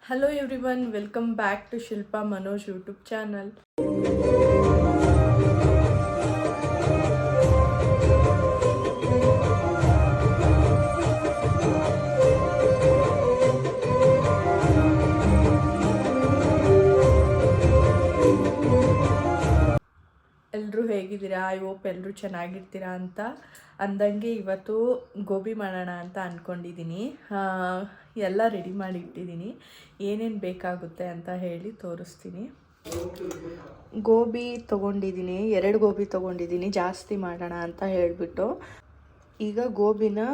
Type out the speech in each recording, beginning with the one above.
Hello everyone, welcome back to Shilpa Manoj YouTube channel. ಎಲ್ಲರೂ ಹೇಗಿದ್ದೀರಾ? I hope ಎಲ್ಲರೂ ಚೆನ್ನಾಗಿರ್ತೀರಾ ಅಂತ ಅಂದಂಗೆ ಇವತ್ತು ಗೋಬಿ ಮಾಡೋಣ ಅಂತ ಅಂದ್ಕೊಂಡಿದ್ದೀನಿ. ಎಲ್ಲ ರೆಡಿ ಮಾಡಿ ಇಟ್ಟಿದ್ದೀನಿ. ಏನೇನು ಬೇಕಾಗುತ್ತೆ ಅಂತ ಹೇಳಿ ತೋರಿಸ್ತೀನಿ. ಗೋಬಿ ತೊಗೊಂಡಿದ್ದೀನಿ, 2 ಗೋಬಿ ತೊಗೊಂಡಿದ್ದೀನಿ ಜಾಸ್ತಿ ಮಾಡೋಣ ಅಂತ ಹೇಳಿಬಿಟ್ಟು. ಈಗ ಗೋಬಿನ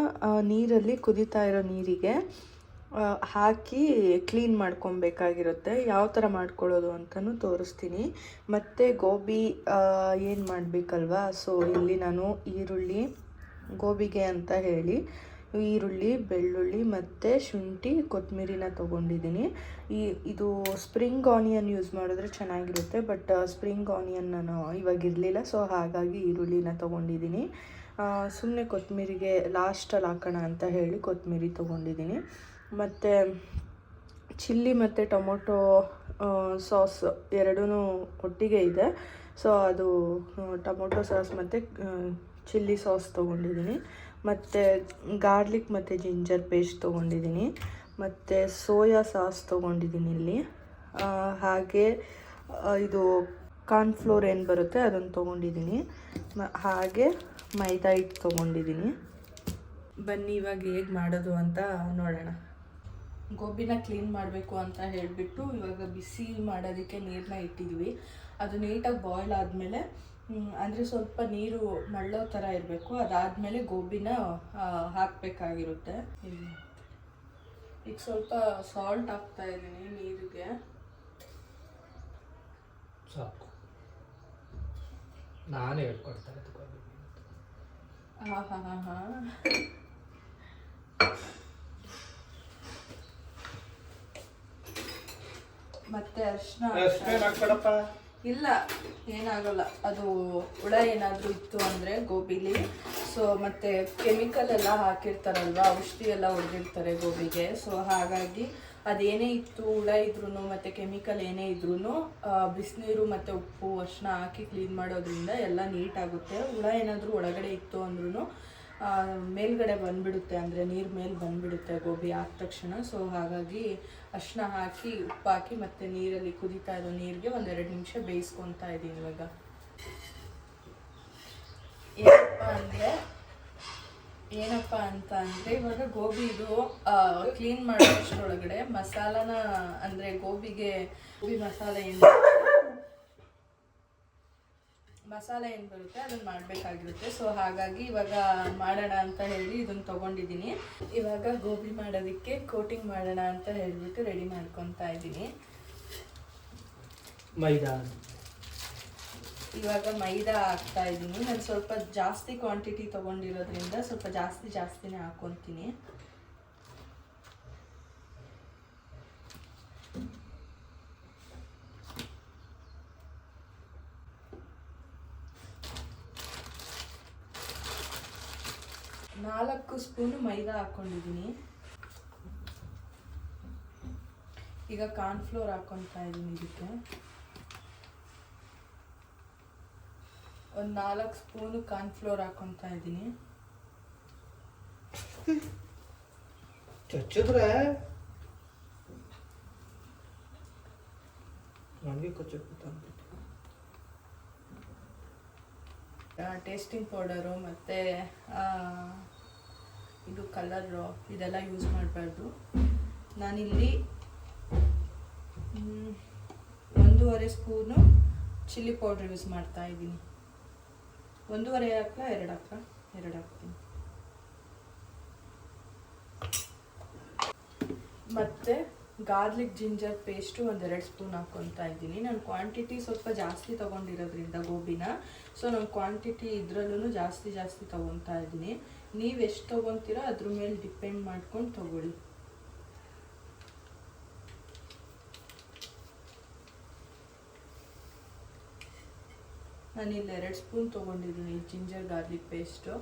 ನೀರಲ್ಲಿ ಕುದೀತಾ ಇರೋ ನೀರಿಗೆ ಹಾಕಿ ಕ್ಲೀನ್ ಮಾಡ್ಕೊಬೇಕಾಗಿರುತ್ತೆ. ಯಾವ ಥರ ಮಾಡ್ಕೊಳ್ಳೋದು ಅಂತಲೂ ತೋರಿಸ್ತೀನಿ. ಮತ್ತು ಗೋಬಿ ಏನು ಮಾಡಬೇಕಲ್ವಾ, ಸೊ ಇಲ್ಲಿ ನಾನು ಈರುಳ್ಳಿ, ಗೋಬಿಗೆ ಅಂತ ಹೇಳಿ ಈರುಳ್ಳಿ, ಬೆಳ್ಳುಳ್ಳಿ ಮತ್ತು ಶುಂಠಿ, ಕೊತ್ತಂಬರಿನ ತೊಗೊಂಡಿದ್ದೀನಿ. ಇದು ಸ್ಪ್ರಿಂಗ್ ಆನಿಯನ್ ಯೂಸ್ ಮಾಡಿದ್ರೆ ಚೆನ್ನಾಗಿರುತ್ತೆ, ಬಟ್ ಸ್ಪ್ರಿಂಗ್ ಆನಿಯನ್ ನಾನು ಇವಾಗ ಇರಲಿಲ್ಲ, ಸೊ ಹಾಗಾಗಿ ಈರುಳ್ಳಿನ ತೊಗೊಂಡಿದ್ದೀನಿ. ಸುಮ್ಮನೆ ಕೊತ್ತಂಬರಿಗೆ ಲಾಸ್ಟಲ್ಲಿ ಹಾಕೋಣ ಅಂತ ಹೇಳಿ ಕೊತ್ತಂಬರಿ ತೊಗೊಂಡಿದ್ದೀನಿ. ಮತ್ತು ಚಿಲ್ಲಿ ಮತ್ತು ಟೊಮೊಟೊ ಸಾಸ್ ಎರಡೂ ಒಟ್ಟಿಗೆ ಇದೆ, ಸೊ ಅದು ಟೊಮೊಟೊ ಸಾಸ್ ಮತ್ತು ಚಿಲ್ಲಿ ಸಾಸ್ ತೊಗೊಂಡಿದ್ದೀನಿ. ಮತ್ತು ಗಾರ್ಲಿಕ್ ಮತ್ತು ಜಿಂಜರ್ ಪೇಸ್ಟ್ ತೊಗೊಂಡಿದ್ದೀನಿ. ಮತ್ತು ಸೋಯಾ ಸಾಸ್ ತೊಗೊಂಡಿದ್ದೀನಿ ಇಲ್ಲಿ. ಹಾಗೆ ಇದು ಕಾರ್ನ್ಫ್ಲೋರ್ ಏನು ಬರುತ್ತೆ ಅದನ್ನು ತೊಗೊಂಡಿದ್ದೀನಿ. ಹಾಗೆ ಮೈದಾ ಹಿಟ್ಟು ತೊಗೊಂಡಿದ್ದೀನಿ. ಬನ್ನಿ ಇವಾಗ ಹೇಗೆ ಮಾಡೋದು ಅಂತ ನೋಡೋಣ. ಗೋಬಿನ ಕ್ಲೀನ್ ಮಾಡಬೇಕು ಅಂತ ಹೇಳಿಬಿಟ್ಟು ಇವಾಗ ಬಿಸಿ ಮಾಡೋದಕ್ಕೆ ನೀರನ್ನ ಇಟ್ಟಿದ್ವಿ. ಅದು ನೀಟಾಗಿ ಬಾಯ್ಲ್ ಆದಮೇಲೆ ಅಂದರೆ ಸ್ವಲ್ಪ ನೀರು ಮಳ್ಳೋ ಥರ ಇರಬೇಕು. ಅದಾದಮೇಲೆ ಗೋಬಿನ ಹಾಕಬೇಕಾಗಿರುತ್ತೆ. ಈಗ ಸ್ವಲ್ಪ ಸಾಲ್ಟ್ ಹಾಕ್ತಾ ಇದ್ದೀನಿ ನೀರಿಗೆ. ಸಾಕು, ನಾನೇ ಹೇಳ್ಕೊಡ್ತಾರೆ. ಹಾಂ ಹಾಂ ಹಾಂ ಹಾಂ ಮತ್ತೆ ಅರ್ಶಿನ ಇಲ್ಲ, ಏನಾಗಲ್ಲ. ಅದು ಹುಳ ಏನಾದರೂ ಇತ್ತು ಅಂದರೆ ಗೋಬಿಲಿ, ಸೊ ಮತ್ತು ಕೆಮಿಕಲ್ ಎಲ್ಲ ಹಾಕಿರ್ತಾರಲ್ವ, ಔಷಧಿ ಎಲ್ಲ ಹೊಡೆದಿರ್ತಾರೆ ಗೋಬಿಗೆ, ಸೊ ಹಾಗಾಗಿ ಅದೇನೇ ಇತ್ತು, ಹುಳ ಇದ್ರೂ ಮತ್ತು ಕೆಮಿಕಲ್ ಏನೇ ಇದ್ರೂ ಬಿಸಿನೀರು ಮತ್ತು ಉಪ್ಪು ಅರ್ಶಿನ ಹಾಕಿ ಕ್ಲೀನ್ ಮಾಡೋದ್ರಿಂದ ಎಲ್ಲ ನೀಟಾಗುತ್ತೆ. ಹುಳ ಏನಾದರೂ ಒಳಗಡೆ ಇತ್ತು ಅಂದ್ರೂ ಮೇಲ್ಗಡೆ ಬಂದುಬಿಡುತ್ತೆ, ಅಂದರೆ ನೀರು ಮೇಲೆ ಬಂದುಬಿಡುತ್ತೆ ಗೋಬಿ ಹಾಕಿದ ತಕ್ಷಣ. ಸೊ ಹಾಗಾಗಿ ಅರ್ಶಿನ ಹಾಕಿ ಉಪ್ಪು ಹಾಕಿ ಮತ್ತು ನೀರಲ್ಲಿ ಕುದೀತಾ ಇರೋ ನೀರಿಗೆ 1-2 ನಿಮಿಷ ಬೇಯಿಸ್ಕೊತಾ ಇದ್ದೀನಿ. ಇವಾಗ ಏನಪ್ಪ ಅಂತ ಅಂದರೆ ಇವಾಗ ಗೋಬಿ ಇದು ಕ್ಲೀನ್ ಮಾಡೋಷ್ಟರೊಳಗಡೆ ಮಸಾಲಾನ, ಅಂದರೆ ಗೋಬಿ ಮಸಾಲೆ ಏನು ಬರುತ್ತೆ ಅದನ್ನು ಮಾಡಬೇಕಾಗಿರುತ್ತೆ. ಸೊ ಹಾಗಾಗಿ ಇವಾಗ ಮಾಡೋಣ ಅಂತ ಹೇಳಿ ಇದನ್ನು ತೊಗೊಂಡಿದ್ದೀನಿ. ಇವಾಗ ಗೋಬಿ ಮಾಡೋದಕ್ಕೆ ಕೋಟಿಂಗ್ ಮಾಡೋಣ ಅಂತ ಹೇಳಿಬಿಟ್ಟು ರೆಡಿ ಮಾಡ್ಕೊತಾ ಇದ್ದೀನಿ. ಇವಾಗ ಮೈದಾ ಹಾಕ್ತಾ ಇದ್ದೀನಿ. ನಾನು ಸ್ವಲ್ಪ ಜಾಸ್ತಿ ಕ್ವಾಂಟಿಟಿ ತೊಗೊಂಡಿರೋದ್ರಿಂದ ಸ್ವಲ್ಪ ಜಾಸ್ತಿನೇ ಹಾಕ್ಕೊತೀನಿ. ನಾಲ್ಕು ಸ್ಪೂನು ಮೈದಾ ಹಾಕ್ಕೊಂಡಿದ್ದೀನಿ. ಈಗ ಕಾರ್ನ್ಫ್ಲೋರ್ ಹಾಕ್ಕೊತಾ ಇದ್ದೀನಿ. ಇದಕ್ಕೆ 4 ಸ್ಪೂನು ಕಾರ್ನ್ಫ್ಲೋರ್ ಹಾಕ್ಕೊತಾ ಇದ್ದೀನಿ. ಚಚ್ಚಿದ್ರೆ ನನಗೆ ಟೇಸ್ಟಿಂಗ್ ಪೌಡರು ಮತ್ತು ಇದು ಕಲರು ಇದೆಲ್ಲ ಯೂಸ್ ಮಾಡಬಾರ್ದು. ನಾನಿಲ್ಲಿ 1.5 ಸ್ಪೂನು ಚಿಲ್ಲಿ ಪೌಡ್ರ್ ಯೂಸ್ ಮಾಡ್ತಾ ಇದ್ದೀನಿ. 1.5 ಹಾಕ್ಲಾ 2 ಹಾಕ್ಲಾ? 2 ಹಾಕ್ತೀನಿ. ಮತ್ತು ಗಾರ್ಲಿಕ್ ಜಿಂಜರ್ ಪೇಸ್ಟು 1-2 ಸ್ಪೂನ್ ಹಾಕ್ಕೊತಾ ಇದ್ದೀನಿ. ನಾನು ಕ್ವಾಂಟಿಟಿ ಸ್ವಲ್ಪ ಜಾಸ್ತಿ ತೊಗೊಂಡಿರೋದ್ರಿಂದ ಗೋಬಿನ, ಸೊ ನಾನು ಕ್ವಾಂಟಿಟಿ ಇದರಲ್ಲೂ ಜಾಸ್ತಿ ತೊಗೊತಾ ಇದ್ದೀನಿ. ನೀವು ಎಷ್ಟು ತೊಗೊತೀರೋ ಅದ್ರ ಮೇಲೆ ಡಿಪೆಂಡ್ ಮಾಡ್ಕೊಂಡು ತೊಗೊಳ್ಳಿ. ನಾನಿಲ್ಲಿ 2 ಸ್ಪೂನ್ ತೊಗೊಂಡಿದ್ದೀನಿ ಜಿಂಜರ್ ಗಾರ್ಲಿಕ್ ಪೇಸ್ಟು.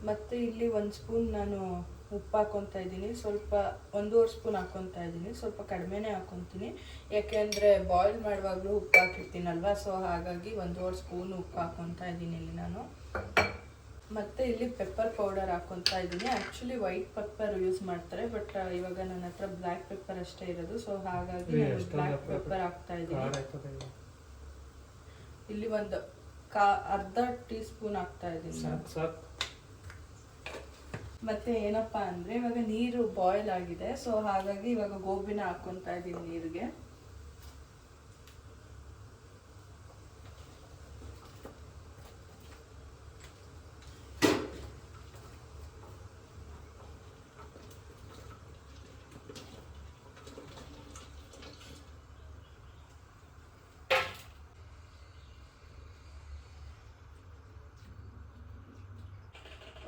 ಮತ್ತು ಇಲ್ಲಿ 1 ಸ್ಪೂನ್ ನಾನು ಉಪ್ಪು ಹಾಕ್ಕೊತಾ ಇದ್ದೀನಿ. ಸ್ವಲ್ಪ 1.5 ಸ್ಪೂನ್ ಹಾಕ್ಕೊತಾ ಇದ್ದೀನಿ. ಸ್ವಲ್ಪ ಕಡಿಮೆನೇ ಹಾಕ್ಕೊತೀನಿ, ಯಾಕೆಂದರೆ ಬಾಯ್ಲ್ ಮಾಡುವಾಗಲೂ ಉಪ್ಪು ಹಾಕಿರ್ತೀನಲ್ವ. ಸೊ ಹಾಗಾಗಿ 1.5 ಸ್ಪೂನ್ ಉಪ್ಪು ಹಾಕ್ಕೊತಾ ಇದ್ದೀನಿ ಇಲ್ಲಿ ನಾನು. ಮತ್ತು ಇಲ್ಲಿ ಪೆಪ್ಪರ್ ಪೌಡರ್ ಹಾಕ್ಕೊತಾ ಇದ್ದೀನಿ. ಆ್ಯಕ್ಚುಲಿ ವೈಟ್ ಪೆಪ್ಪರ್ ಯೂಸ್ ಮಾಡ್ತಾರೆ, ಬಟ್ ಇವಾಗ ನನ್ನ ಹತ್ರ ಬ್ಲ್ಯಾಕ್ ಪೆಪ್ಪರ್ ಅಷ್ಟೇ ಇರೋದು. ಸೊ ಹಾಗಾಗಿ ನಾನು ಬ್ಲ್ಯಾಕ್ ಪೆಪ್ಪರ್ ಹಾಕ್ತಾ ಇದ್ದೀನಿ. ಇಲ್ಲಿ ಒಂದು ಅರ್ಧ ಟೀ ಸ್ಪೂನ್ ಹಾಕ್ತಾ ಇದ್ದೀನಿ. ಮತ್ತೆ ಏನಪ್ಪ ಅಂದರೆ ಇವಾಗ ನೀರು ಬಾಯ್ಲ್ ಆಗಿದೆ. ಸೊ ಹಾಗಾಗಿ ಇವಾಗ ಗೋಬಿನ ಹಾಕ್ಕೊತಾ ಇದ್ದೀನಿ ನೀರಿಗೆ.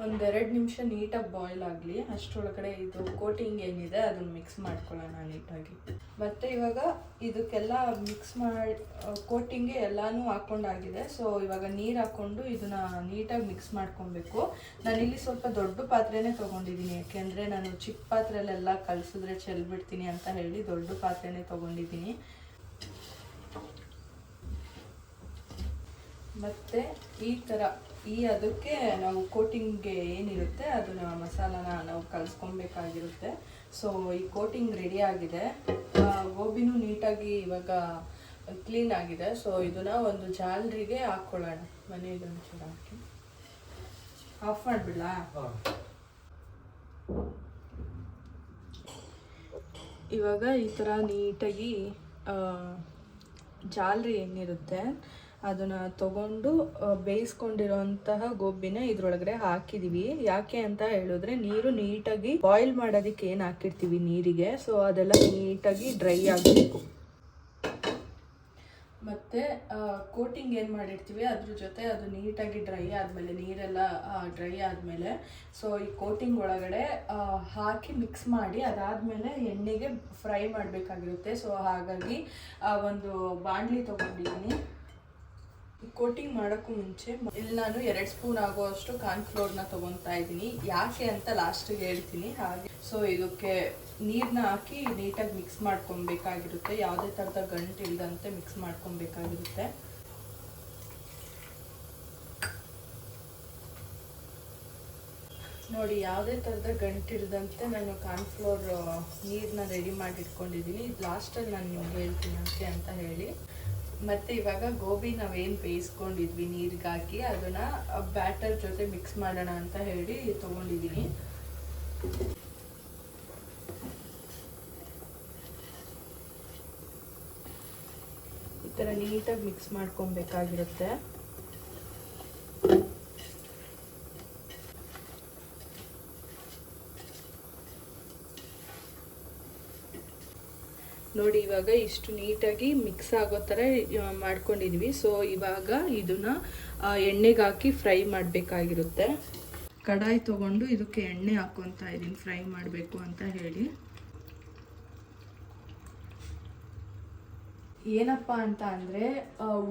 ಒಂದೆರಡು ನಿಮಿಷ ನೀಟಾಗಿ ಬಾಯ್ಲ್ ಆಗಲಿ. ಅಷ್ಟರೊಳಗಡೆ ಇದು ಕೋಟಿಂಗ್ ಏನಿದೆ ಅದನ್ನು ಮಿಕ್ಸ್ ಮಾಡ್ಕೊಳ್ಳೋಣ ನೀಟಾಗಿ. ಮತ್ತು ಇವಾಗ ಇದಕ್ಕೆಲ್ಲ ಮಿಕ್ಸ್ ಮಾಡಿ ಕೋಟಿಂಗ್ಗೆ ಎಲ್ಲನೂ ಹಾಕ್ಕೊಂಡಾಗಿದೆ. ಸೊ ಇವಾಗ ನೀರು ಹಾಕ್ಕೊಂಡು ಇದನ್ನು ನೀಟಾಗಿ ಮಿಕ್ಸ್ ಮಾಡ್ಕೊಬೇಕು. ನಾನಿಲ್ಲಿ ಸ್ವಲ್ಪ ದೊಡ್ಡ ಪಾತ್ರೆನೇ ತೊಗೊಂಡಿದ್ದೀನಿ, ಯಾಕೆಂದರೆ ನಾನು ಚಿಕ್ಕ ಪಾತ್ರೆಯಲ್ಲೆಲ್ಲ ಕಲಸಿದ್ರೆ ಚೆಲ್ಬಿಡ್ತೀನಿ ಅಂತ ಹೇಳಿ ದೊಡ್ಡ ಪಾತ್ರೆನೇ ತೊಗೊಂಡಿದ್ದೀನಿ. ಮತ್ತು ಈ ಥರ ಅದಕ್ಕೆ ನಾವು ಕೋಟಿಂಗ್ಗೆ ಏನಿರುತ್ತೆ ಅದನ್ನು ಮಸಾಲಾನ ನಾವು ಕಲಿಸ್ಕೊಬೇಕಾಗಿರುತ್ತೆ. ಸೊ ಈ ಕೋಟಿಂಗ್ ರೆಡಿ ಆಗಿದೆ. ಗೋಬಿನೂ ನೀಟಾಗಿ ಇವಾಗ ಕ್ಲೀನ್ ಆಗಿದೆ. ಸೊ ಇದನ್ನು ಒಂದು ಜಾಲರಿಗೆ ಹಾಕ್ಕೊಳ್ಳೋಣ. ಮನೆಯಲ್ಲಿ ಒಂಚೂರು ಹಾಕಿ ಆಫ್ ಮಾಡಿಬಿಡ್ಲಾ? ಇವಾಗ ಈ ಥರ ನೀಟಾಗಿ ಜಾಲರಿ ಏನಿರುತ್ತೆ ಅದನ್ನು ತಗೊಂಡು ಬೇಯಿಸ್ಕೊಂಡಿರೋಂತಹ ಗೋಬಿನ ಇದ್ರೊಳಗಡೆ ಹಾಕಿದೀವಿ. ಯಾಕೆ ಅಂತ ಹೇಳಿದ್ರೆ ನೀರು ನೀಟಾಗಿ ಬಾಯ್ಲ್ ಮಾಡೋದಕ್ಕೆ ಏನು ಹಾಕಿರ್ತೀವಿ ನೀರಿಗೆ, ಸೊ ಅದೆಲ್ಲ ನೀಟಾಗಿ ಡ್ರೈ ಆಗಬೇಕು. ಮತ್ತು ಕೋಟಿಂಗ್ ಏನು ಮಾಡಿರ್ತೀವಿ ಅದ್ರ ಜೊತೆ ಅದು ನೀಟಾಗಿ ಡ್ರೈ ಆದಮೇಲೆ, ನೀರೆಲ್ಲ ಡ್ರೈ ಆದಮೇಲೆ, ಸೊ ಈ ಕೋಟಿಂಗ್ ಒಳಗಡೆ ಹಾಕಿ ಮಿಕ್ಸ್ ಮಾಡಿ ಅದಾದಮೇಲೆ ಎಣ್ಣೆಗೆ ಫ್ರೈ ಮಾಡಬೇಕಾಗಿರುತ್ತೆ. ಸೊ ಹಾಗಾಗಿ ಒಂದು ಬಾಣಲಿ ತೊಗೊಂಡಿದ್ದೀನಿ. ಕೋಟಿಂಗ್ ಮಾಡೋಕ್ಕೂ ಮುಂಚೆ ಇಲ್ಲಿ ನಾನು 2 ಸ್ಪೂನ್ ಆಗೋಷ್ಟು ಕಾರ್ನ್ಫ್ಲೋರ್ನ ತೊಗೊತಾ ಇದ್ದೀನಿ. ಯಾಕೆ ಅಂತ ಲಾಸ್ಟಿಗೆ ಹೇಳ್ತೀನಿ. ಹಾಗೆ ಸೊ ಇದಕ್ಕೆ ನೀರನ್ನ ಹಾಕಿ ನೀಟಾಗಿ ಮಿಕ್ಸ್ ಮಾಡ್ಕೊಬೇಕಾಗಿರುತ್ತೆ. ಯಾವುದೇ ಥರದ ಗಂಟು ಇಲ್ಲದಂತೆ ಮಿಕ್ಸ್ ಮಾಡ್ಕೊಬೇಕಾಗಿರುತ್ತೆ. ನೋಡಿ, ಯಾವುದೇ ಥರದ ಗಂಟು ಇಲ್ಲದಂತೆ ನಾನು ಕಾರ್ನ್ಫ್ಲೋರ್ ನೀರನ್ನ ರೆಡಿ ಮಾಡಿ ಇಟ್ಕೊಂಡಿದ್ದೀನಿ. ಲಾಸ್ಟಲ್ಲಿ ನಾನು ನಿಮ್ಗೆ ಹೇಳ್ತೀನಿ ಯಾಕೆ ಅಂತ ಹೇಳಿ. ಮತ್ತು ಇವಾಗ ಗೋಬಿ ನಾವೇನು ಬೇಯಿಸ್ಕೊಂಡಿದ್ವಿ ನೀರಿಗೆ ಹಾಕಿ ಅದನ್ನು ಬ್ಯಾಟರ್ ಜೊತೆ ಮಿಕ್ಸ್ ಮಾಡೋಣ ಅಂತ ಹೇಳಿ ತೊಗೊಂಡಿದ್ದೀನಿ. ಈ ಥರ ನೀಟಾಗಿ ಮಿಕ್ಸ್ ಮಾಡ್ಕೊಬೇಕಾಗಿರುತ್ತೆ. ನೋಡಿ, ಇವಾಗ ಇಷ್ಟು ನೀಟಾಗಿ ಮಿಕ್ಸ್ ಆಗೋ ಥರ ಮಾಡ್ಕೊಂಡಿದ್ವಿ. ಸೊ ಇವಾಗ ಇದನ್ನು ಎಣ್ಣೆಗೆ ಹಾಕಿ ಫ್ರೈ ಮಾಡಬೇಕಾಗಿರುತ್ತೆ. ಕಡಾಯಿ ತೊಗೊಂಡು ಇದಕ್ಕೆ ಎಣ್ಣೆ ಹಾಕ್ಕೊತಾ ಇದ್ದೀನಿ ಫ್ರೈ ಮಾಡಬೇಕು ಅಂತ ಹೇಳಿ. ಏನಪ್ಪ ಅಂತ ಅಂದರೆ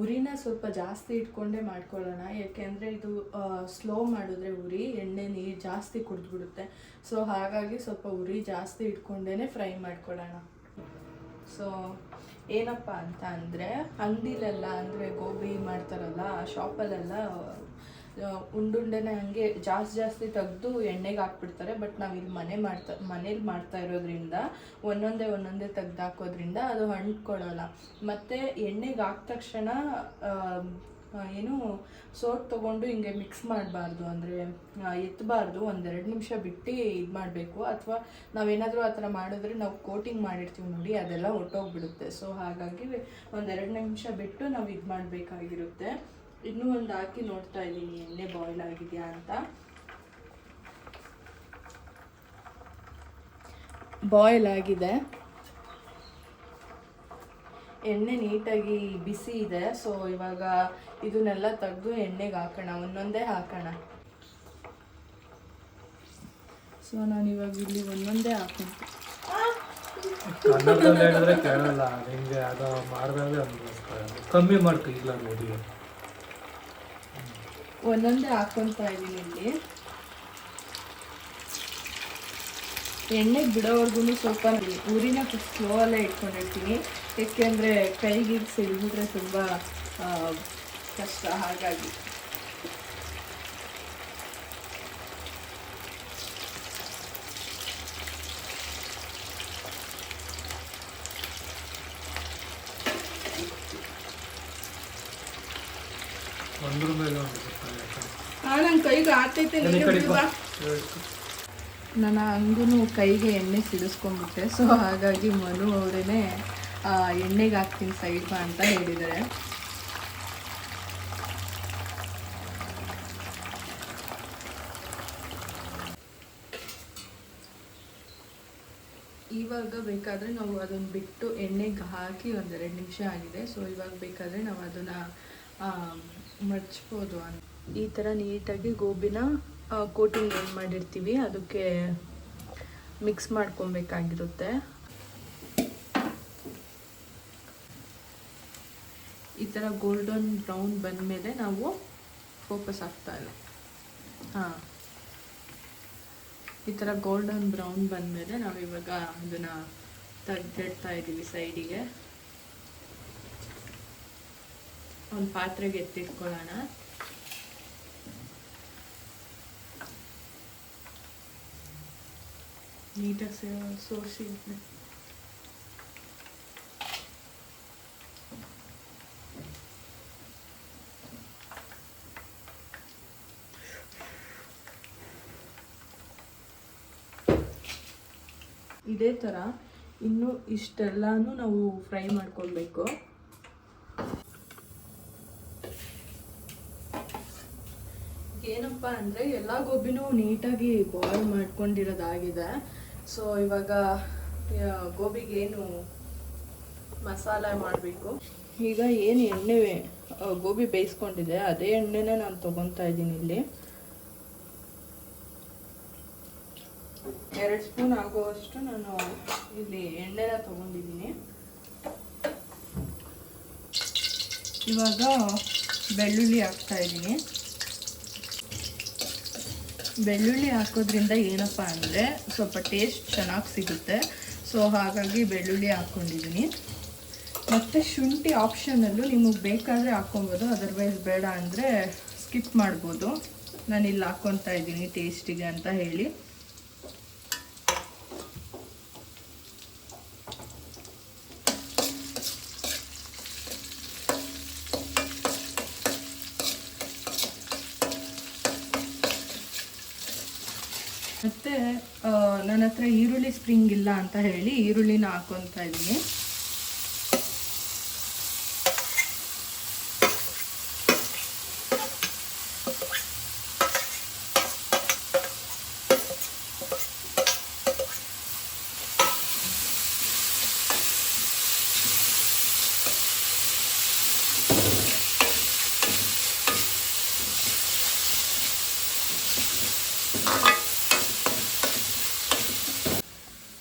ಉರಿನ ಸ್ವಲ್ಪ ಜಾಸ್ತಿ ಇಟ್ಕೊಂಡೇ ಮಾಡ್ಕೊಳ್ಳೋಣ. ಯಾಕೆಂದರೆ ಇದು ಸ್ಲೋ ಮಾಡಿದ್ರೆ ಉರಿ ಎಣ್ಣೆ ನೀರು ಜಾಸ್ತಿ ಕುಡಿದ್ಬಿಡುತ್ತೆ. ಸೊ ಹಾಗಾಗಿ ಸ್ವಲ್ಪ ಉರಿ ಜಾಸ್ತಿ ಇಟ್ಕೊಂಡೇ ಫ್ರೈ ಮಾಡ್ಕೊಳ್ಳೋಣ. ಸೊ ಏನಪ್ಪ ಅಂತ ಅಂದರೆ ಅಂಗಡಿಲೆಲ್ಲ ಅಂದರೆ ಗೋಬಿ ಮಾಡ್ತಾರಲ್ಲ ಆ ಶಾಪಲ್ಲೆಲ್ಲ ಉಂಡುಂಡೆನೇ ಹಂಗೆ ಜಾಸ್ತಿ ತೆಗೆದು ಎಣ್ಣೆಗೆ ಹಾಕ್ಬಿಡ್ತಾರೆ. ಬಟ್ ನಾವು ಇಲ್ಲಿ ಮನೇಲಿ ಮಾಡ್ತಾ ಇರೋದ್ರಿಂದ ಒಂದೊಂದೇ ತೆಗ್ದು ಹಾಕೋದ್ರಿಂದ ಅದು ಅಂಟ್ಕೊಳ್ಳಲ್ಲ. ಮತ್ತು ಎಣ್ಣೆಗೆ ಹಾಕಿದ ತಕ್ಷಣ ಏನು ಸೋಟ್ ತೊಗೊಂಡು ಹಿಂಗೆ ಮಿಕ್ಸ್ ಮಾಡಬಾರ್ದು, ಅಂದರೆ ಎತ್ತಬಾರ್ದು. 1-2 ನಿಮಿಷ ಬಿಟ್ಟು ಇದು ಮಾಡಬೇಕು. ಅಥವಾ ನಾವೇನಾದರೂ ಆ ಥರ ಮಾಡಿದ್ರೆ ನಾವು ಕೋಟಿಂಗ್ ಮಾಡಿರ್ತೀವಿ ನೋಡಿ, ಅದೆಲ್ಲ ಹೊಟ್ಟೋಗ್ಬಿಡುತ್ತೆ. ಸೊ ಹಾಗಾಗಿ 1-2 ನಿಮಿಷ ಬಿಟ್ಟು ನಾವು ಇದು ಮಾಡಬೇಕಾಗಿರುತ್ತೆ. ಇನ್ನೂ ಒಂದು ಹಾಕಿ ನೋಡ್ತಾ ಇದ್ದೀನಿ ಎಣ್ಣೆ ಬಾಯ್ಲ್ ಆಗಿದೆಯಾ ಅಂತ. ಬಾಯ್ಲ್ ಆಗಿದೆ, ಎಣ್ಣೆ ನೀಟಾಗಿ ಬಿಸಿ ಇದೆ. ಸೊ ಇವಾಗ ಇದನ್ನೆಲ್ಲ ತೆಗೆದು ಎಣ್ಣೆಗೆ ಹಾಕೋಣ, ಒಂದೊಂದೇ ಹಾಕೋಣ. ಸೊ ನಾನು ಇವಾಗ ಇಲ್ಲಿ ಒಂದೊಂದೇ ಹಾಕೊಂಡು ಕಮ್ಮಿ ಮಾಡ್ಕೊ, ಇಲ್ಲ ನೋಡಿ ಒಂದೊಂದೇ ಹಾಕೊತಾ ಇದ್ದೀನಿ ಇಲ್ಲಿ. ಎಣ್ಣೆಗೆ ಬಿಡೋವರೆಗೂ ಸ್ವಲ್ಪ ಉರಿನ ಸ್ಲೋ ಅಲ್ಲೇ ಇಟ್ಕೊಂಡಿರ್ತೀನಿ. ಏಕೆಂದರೆ ಕೈಗೆ ಸಿಡಿದ್ರೆ ತುಂಬ ಕಷ್ಟ. ಹಾಗಾಗಿ ನನ್ನ ಕೈಗೆ ಆಗ್ತೈತೆ. ನನ್ನ ಹಂಗೂ ಕೈಗೆ ಎಣ್ಣೆ ಸಿಡಿಸ್ಕೊಂಡ್ಬಿಟ್ಟೆ. ಸೊ ಹಾಗಾಗಿ ಮನು ಅವರೇ ಎಣ್ಣೆಗೆ ಹಾಕ್ತೀನಿ ಸೈಡ್ ಬಾ ಅಂತ ಹೇಳಿದ್ದಾರೆ. ಇವಾಗ ಬೇಕಾದರೆ ನಾವು ಅದನ್ನು ಬಿಟ್ಟು ಎಣ್ಣೆಗೆ ಹಾಕಿ 1-2 ನಿಮಿಷ ಆಗಿದೆ. ಸೊ ಇವಾಗ ಬೇಕಾದರೆ ನಾವು ಅದನ್ನು ಮಡ್ಚ್ಬೋದು. ಈ ಥರ ನೀಟಾಗಿ ಗೋಬಿನ ಕೋಟಿಂಗ್ ಏನು ಮಾಡಿರ್ತೀವಿ ಅದಕ್ಕೆ ಮಿಕ್ಸ್ ಮಾಡ್ಕೊಬೇಕಾಗಿರುತ್ತೆ. ಈ ಥರ ಗೋಲ್ಡನ್ ಬ್ರೌನ್ ಬಂದಮೇಲೆ ನಾವು ಫೋಕಸ್ ಆಗ್ತಾ ಇಲ್ಲ. ಈ ಥರ ಗೋಲ್ಡನ್ ಬ್ರೌನ್ ಬಂದಮೇಲೆ ನಾವು ಇವಾಗ ಅದನ್ನು ತೆಗೆದಿಡ್ತಾ ಇದ್ದೀವಿ ಸೈಡಿಗೆ. ಒಂದು ಪಾತ್ರೆಗೆ ಎತ್ತಿಟ್ಕೊಳ್ಳೋಣ. ನೀಟಾಗಿ ಸೋಸಿ ಇದೇ ಥರ ಇನ್ನು ಇಷ್ಟೆಲ್ಲನೂ ನಾವು ಫ್ರೈ ಮಾಡ್ಕೊಳ್ಬೇಕು. ಏನಪ್ಪ ಅಂದರೆ ಎಲ್ಲ ಗೋಬಿನೂ ನೀಟಾಗಿ ಬಾಯ್ಲ್ ಮಾಡ್ಕೊಂಡಿರೋದಾಗಿದೆ. ಸೊ ಇವಾಗ ಗೋಬಿಗೆ ಏನು ಮಸಾಲೆ ಮಾಡಬೇಕು. ಈಗ ಏನು ಎಣ್ಣೆ ಗೋಬಿ ಬೇಯಿಸ್ಕೊಂಡಿದೆ ಅದೇ ಎಣ್ಣೆನೇ ನಾನು ತೊಗೊತಾ ಇದ್ದೀನಿ. ಇಲ್ಲಿ 2 ಸ್ಪೂನ್ ಆಗುವಷ್ಟು ನಾನು ಇಲ್ಲಿ ಎಣ್ಣೆನ ತೊಗೊಂಡಿದ್ದೀನಿ. ಇವಾಗ ಬೆಳ್ಳುಳ್ಳಿ ಹಾಕ್ತಾ ಇದ್ದೀನಿ. ಬೆಳ್ಳುಳ್ಳಿ ಹಾಕೋದ್ರಿಂದ ಏನಪ್ಪ ಅಂದರೆ ಸ್ವಲ್ಪ ಟೇಸ್ಟ್ ಚೆನ್ನಾಗಿ ಸಿಗುತ್ತೆ. ಸೊ ಹಾಗಾಗಿ ಬೆಳ್ಳುಳ್ಳಿ ಹಾಕ್ಕೊಂಡಿದ್ದೀನಿ. ಮತ್ತು ಶುಂಠಿ ಆಪ್ಷನಲ್ಲು, ನಿಮಗೆ ಬೇಕಾದರೆ ಹಾಕ್ಕೊಬೋದು, ಅದರ್ವೈಸ್ ಬೇಡ ಅಂದರೆ ಸ್ಕಿಪ್ ಮಾಡ್ಬೋದು. ನಾನಿಲ್ಲಿ ಹಾಕ್ಕೊತಾ ಇದ್ದೀನಿ ಟೇಸ್ಟಿಗೆ ಅಂತ ಹೇಳಿ. ಮತ್ತು ನನ್ನ ಹತ್ರ ಈರುಳ್ಳಿ ಸ್ಪ್ರಿಂಗ್ ಇಲ್ಲ ಅಂತ ಹೇಳಿ ಈರುಳ್ಳಿನ ಹಾಕ್ಕೊತಾ ಇದ್ದೀನಿ.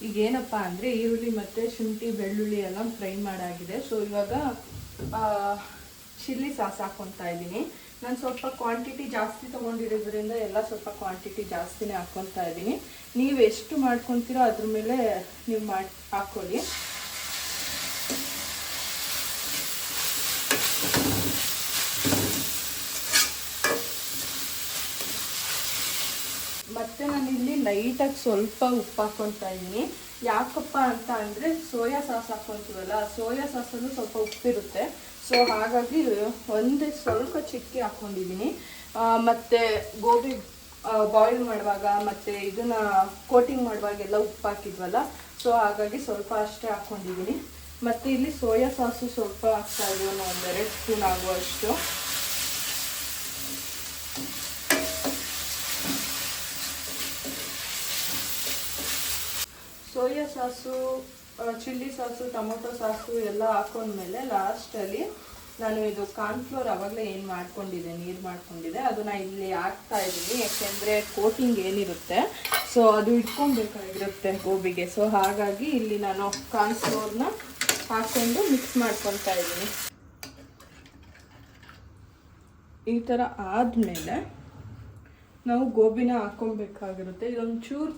ಈಗೇನಪ್ಪ ಅಂದರೆ ಈರುಳ್ಳಿ ಮತ್ತು ಶುಂಠಿ ಬೆಳ್ಳುಳ್ಳಿ ಎಲ್ಲ ಫ್ರೈ ಮಾಡಾಗಿದೆ. ಸೊ ಇವಾಗ ಚಿಲ್ಲಿ ಸಾಸ್ ಹಾಕ್ಕೊತಾ ಇದ್ದೀನಿ. ನಾನು ಸ್ವಲ್ಪ ಕ್ವಾಂಟಿಟಿ ಜಾಸ್ತಿ ತೊಗೊಂಡಿರೋದ್ರಿಂದ ಎಲ್ಲ ಸ್ವಲ್ಪ ಕ್ವಾಂಟಿಟಿ ಜಾಸ್ತಿನೇ ಹಾಕ್ಕೊತಾ ಇದ್ದೀನಿ. ನೀವು ಎಷ್ಟು ಮಾಡ್ಕೊತೀರೋ ಅದ್ರ ಮೇಲೆ ನೀವು ಹಾಕ್ಕೊಳ್ಳಿ. ಮತ್ತು ನಾನಿಲ್ಲಿ ಲೈಟಾಗಿ ಸ್ವಲ್ಪ ಉಪ್ಪು ಹಾಕ್ಕೊತಾ ಇದ್ದೀನಿ. ಯಾಕಪ್ಪ ಅಂತ ಅಂದರೆ ಸೋಯಾ ಸಾಸ್ ಹಾಕ್ಕೊತೀವಲ್ಲ, ಸೋಯಾ ಸಾಸಲ್ಲೂ ಸ್ವಲ್ಪ ಉಪ್ಪಿರುತ್ತೆ. ಸೊ ಹಾಗಾಗಿ ಸ್ವಲ್ಪ ಚಿಕ್ಕಿ ಹಾಕ್ಕೊಂಡಿದ್ದೀನಿ. ಮತ್ತು ಗೋಬಿ ಬಾಯ್ಲ್ ಮಾಡುವಾಗ ಮತ್ತು ಇದನ್ನು ಕೋಟಿಂಗ್ ಮಾಡುವಾಗೆಲ್ಲ ಉಪ್ಪು ಹಾಕಿದ್ವಲ್ಲ, ಸೊ ಹಾಗಾಗಿ ಸ್ವಲ್ಪ ಅಷ್ಟೇ ಹಾಕ್ಕೊಂಡಿದ್ದೀನಿ. ಮತ್ತು ಇಲ್ಲಿ ಸೋಯಾ ಸಾಸು ಸ್ವಲ್ಪ ಹಾಕ್ತಾಯಿದ್ದೀನಿ, 1-2 ಸ್ಪೂನ್ ಆಗುವಷ್ಟು. Soya sauce, chilli sauce, tomato sauce ಎಲ್ಲ ಹಾಕೊಂಡ್ಮೇಲೆ ಲಾಸ್ಟಲ್ಲಿ ನಾನು ಇದು ಕಾರ್ನ್ಫ್ಲೋರ್ ಆವಾಗಲೇ ಏನು ಮಾಡ್ಕೊಂಡಿದ್ದೆ, ನೀರು ಮಾಡ್ಕೊಂಡಿದ್ದೆ, ಅದನ್ನು ಇಲ್ಲಿ ಹಾಕ್ತಾ ಇದ್ದೀನಿ. ಯಾಕೆಂದರೆ ಕೋಟಿಂಗ್ ಏನಿರುತ್ತೆ ಸೊ ಅದು ಇಟ್ಕೊಬೇಕಾಗಿರುತ್ತೆ ಗೋಬಿಗೆ. ಸೊ ಹಾಗಾಗಿ ಇಲ್ಲಿ ನಾನು ಕಾರ್ನ್ಫ್ಲೋರ್ನ ಹಾಕ್ಕೊಂಡು ಮಿಕ್ಸ್ ಮಾಡ್ಕೊತಾ ಇದ್ದೀನಿ. ಈ ಥರ ಆದಮೇಲೆ ನಾವು ಗೋಬಿನ ಹಾಕ್ಕೊಬೇಕಾಗಿರುತ್ತೆ. ಇದೊಂದು ಚೂರು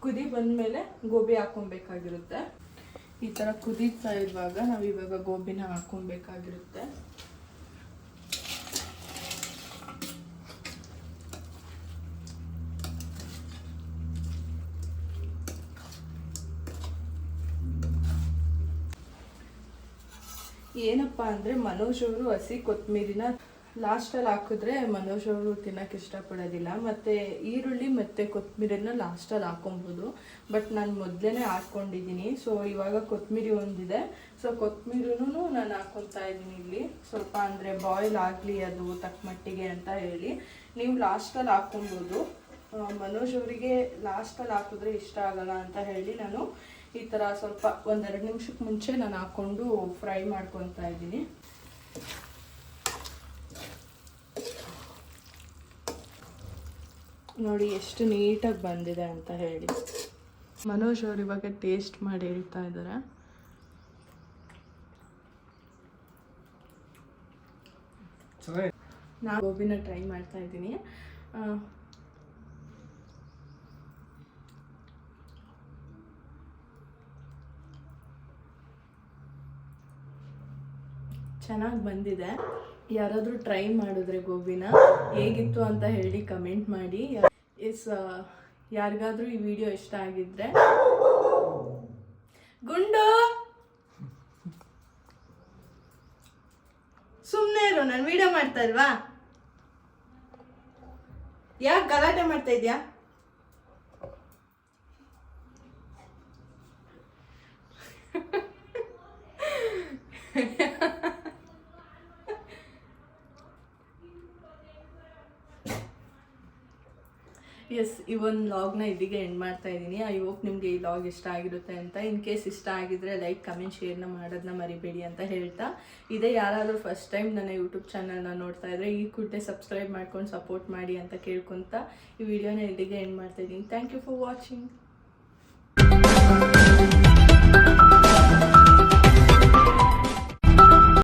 ಕುದಿ ಬಂದಮೇಲೆ ಗೋಬಿ ಹಾಕ್ಕೊಬೇಕಾಗಿರುತ್ತೆ. ಈ ಥರ ಕುದೀತಾ ಇರುವಾಗ ನಾವು ಇವಾಗ ಗೋಬಿನ ಹಾಕ್ಕೊಬೇಕಾಗಿರುತ್ತೆ. ಏನಪ್ಪ ಅಂದರೆ ಮನೋಜ್ ಅವರು ಹಸಿ ಕೊತ್ತಂಬರಿನ ಲಾಸ್ಟಲ್ಲಿ ಹಾಕಿದ್ರೆ ಮನೋಜ್ ಅವರು ತಿನ್ನೋಕೆ ಇಷ್ಟಪಡೋದಿಲ್ಲ. ಮತ್ತು ಈರುಳ್ಳಿ ಮತ್ತು ಕೊತ್ತಂಬರಿನ ಲಾಸ್ಟಲ್ಲಿ ಹಾಕೊಬೋದು. ಬಟ್ ನಾನು ಮೊದಲೇ ಹಾಕ್ಕೊಂಡಿದ್ದೀನಿ. ಸೊ ಇವಾಗ ಕೊತ್ತಂಬರಿ ಒಂದಿದೆ. ಸೊ ಕೊತ್ತಂಬರಿನೂ ನಾನು ಹಾಕ್ಕೊತಾ ಇದ್ದೀನಿ ಇಲ್ಲಿ ಸ್ವಲ್ಪ, ಅಂದರೆ ಬಾಯ್ಲ್ ಆಗಲಿ ಅದು ತಕ್ಕ ಮಟ್ಟಿಗೆ ಅಂತ ಹೇಳಿ. ನೀವು ಲಾಸ್ಟಲ್ಲಿ ಹಾಕ್ಕೊಬೋದು. ಮನೋಜ್ ಅವರಿಗೆ ಲಾಸ್ಟಲ್ಲಿ ಹಾಕಿದ್ರೆ ಇಷ್ಟ ಆಗಲ್ಲ ಅಂತ ಹೇಳಿ ನಾನು ಈ ಥರ ಸ್ವಲ್ಪ 1-2 ನಿಮಿಷಕ್ಕೆ ಮುಂಚೆ ನಾನು ಹಾಕ್ಕೊಂಡು ಫ್ರೈ ಮಾಡ್ಕೊತಾ ಇದ್ದೀನಿ. ನೋಡಿ ಎಷ್ಟು ನೀಟಾಗಿ ಬಂದಿದೆ ಅಂತ ಹೇಳಿ. ಮನೋಜ್ ಅವರು ಇವಾಗ ಟೇಸ್ಟ್ ಮಾಡಿ ಹೇಳ್ತಾ ಇದ್ದಾರೆ. ನಾನು ಗೋಬಿನ ಟ್ರೈ ಮಾಡ್ತಾ ಇದ್ದೀನಿ. ಚೆನ್ನಾಗಿ ಬಂದಿದೆ. ಯಾರಾದರೂ ಟ್ರೈ ಮಾಡಿದ್ರೆ ಗೋಬಿನ ಹೇಗಿತ್ತು ಅಂತ ಹೇಳಿ ಕಮೆಂಟ್ ಮಾಡಿ. ಯಾರಿಗಾದ್ರೂ ಈ ವಿಡಿಯೋ ಇಷ್ಟ ಆಗಿದ್ರೆ ಗುಂಡು ಸುಮ್ಮನೆ ಇರು, ನಾನು ವಿಡಿಯೋ ಮಾಡ್ತಾ ಇಲ್ವಾ? ಯಾಕೆ ಗಲಾಟೆ ಮಾಡ್ತಾ ಇದ್ಯಾ? ಎಸ್, ಈ ಒಂದು ಲಾಗ್ನ ಇಲ್ಲಿಗೆ ಎಂಡ್ ಮಾಡ್ತಾ ಇದ್ದೀನಿ. ಐ ಹೋಪ್ ನಿಮಗೆ ಈ ಲಾಗ್ ಇಷ್ಟ ಆಗಿರುತ್ತೆ ಅಂತ. ಇನ್ ಕೇಸ್ ಇಷ್ಟ ಆಗಿದ್ರೆ ಲೈಕ್, ಕಮೆಂಟ್, ಶೇರ್ನ ಮಾಡೋದನ್ನ ಮರಿಬೇಡಿ ಅಂತ ಹೇಳ್ತಾ, ಇದೇ ಯಾರಾದರೂ ಫಸ್ಟ್ ಟೈಮ್ ನನ್ನ ಯೂಟ್ಯೂಬ್ ಚಾನಲ್ನ ನೋಡ್ತಾ ಇದ್ರೆ ಈ ಕೂಡಲೇ ಸಬ್ಸ್ಕ್ರೈಬ್ ಮಾಡ್ಕೊಂಡು ಸಪೋರ್ಟ್ ಮಾಡಿ ಅಂತ ಕೇಳ್ಕೊತಾ ಈ ವಿಡಿಯೋನ ಇಲ್ಲಿಗೆ ಎಂಡ್ ಮಾಡ್ತಾ ಇದ್ದೀನಿ. Thank you for watching.